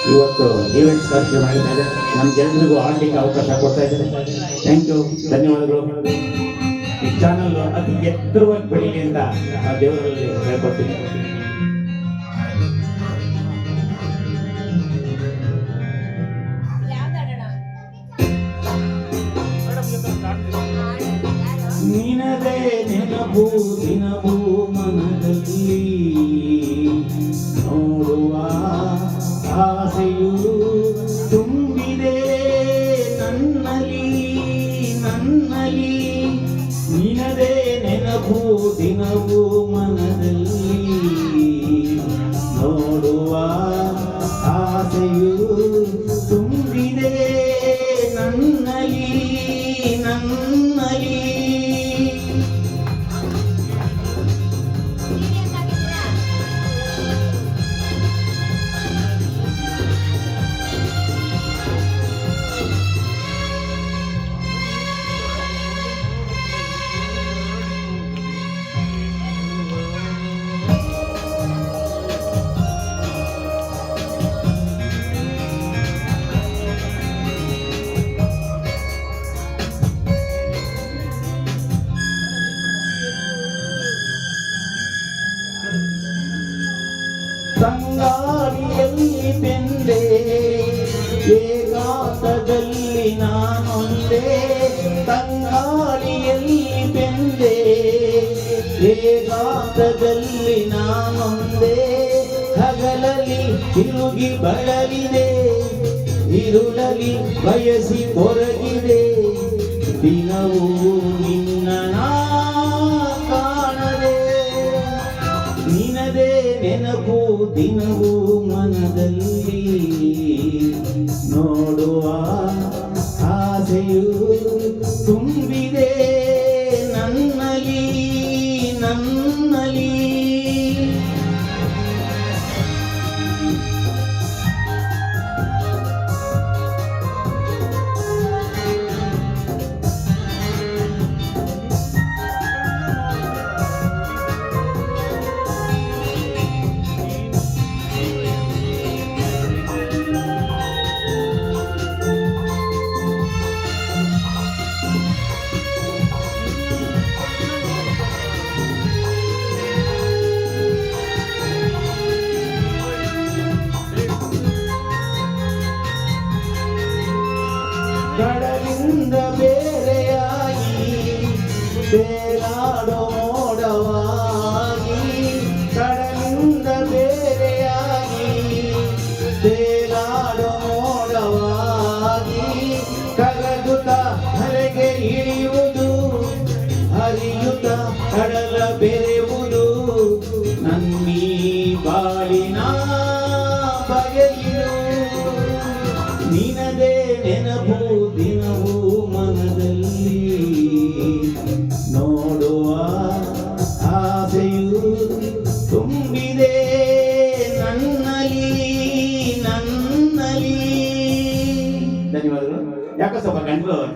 ಇವತ್ತು ಈವೆಂಟ್ಸ್ ಕಾರ್ಯಕ್ರಮ ಮಾಡ್ತಾ ಇದೆ. ನಮ್ಗೆಲ್ರಿಗೂ ಆಡಲಿಕ್ಕೆ ಅವಕಾಶ ಕೊಡ್ತಾ ಇದ್ದಾರೆ. ಥ್ಯಾಂಕ್ ಯು, ಧನ್ಯವಾದಗಳು. ಈ ಚಾನಲ್ ಅತಿ ಎತ್ತರವಾಗಿ ಬೆಳೀಲಿ ಅಂತ ಆ ದೇವರಲ್ಲಿ ಹೇಳ್ಕೊಡ್ತೀನಿ. ನಿನದೇ ನೆನಪು ದಿನವೂ ಮನದಲ್ಲಿ, ನೋಡುವ ಆಸೆಯು ತುಂಬಿದೆ ನನ್ನಲ್ಲಿ ನನ್ನಲ್ಲಿ. ನಿನದೇ ನೆನಪು ದಿನವೂ ಮನದಲ್ಲಿ, ನೋಡುವ ಆಸೆಯು ತುಂಬಿದೆ ನನ್ನಲ್ಲಿ ನನ್ನಲ್ಲಿ. ತಂಗಾಳಿಯಲ್ಲಿ ಬೆಂದೆ ಏಕಾಂತದಲ್ಲಿ ನಾನೊಂದೇ, ತಂಗಾಳಿಯಲ್ಲಿ ಬೆಂದೆ ಏಕಾಂತದಲ್ಲಿ ನಾನೊಂದೇ. ಹಗಲಲ್ಲಿ ತಿರುಗಿ ಬಳಲಿದೆ, ಇರುಳಲಿ ಬಯಸಿ ಹೊರಗಿದೆ, ದಿನವೂ ನಿನ್ನ ಕಾಣದೆ. ನಿನದೇ ನೆನಪು ದಿನವೂ ಮನದಲ್ಲಿ, ನೋಡುವ ಆಸೆಯು ತುಂಬಿದೆ ನನ್ನಲ್ಲಿ ನನ್ನಲ್ಲಿ. ಕಡಲಿಂದ ಬೇರೆಯಾಗಿ ಬೇರಾಡೋ ಮೋಡವಾಗಿ, ಕಡಲಿಂದ ಬೇರೆಯಾಗಿ ಬೇರಾಡೋ ಮೋಡವಾಗಿ, ಕರಗುತ್ತ ಹರೆಗೆ ಇಳಿಯುವುದು, ಹರಿಯುತ್ತ ಕಡಲ ಬೆರೆಯುವುದು, ನನ್ನೀ ಬಾಳಿನ ಬಗೆಯಿರು. ನಿನದೇ ನೆನಪು ದಿನವೂ ಮನದಲ್ಲಿ, ನೋಡುವ ಆಸೆಯು ತುಂಬಿದೆ ನನ್ನಲ್ಲಿ ನನ್ನಲ್ಲಿ. ಧನ್ಯವಾದಗಳು. ಯಾಕೆ ಸ್ವಲ್ಪ ಗಂಟಲು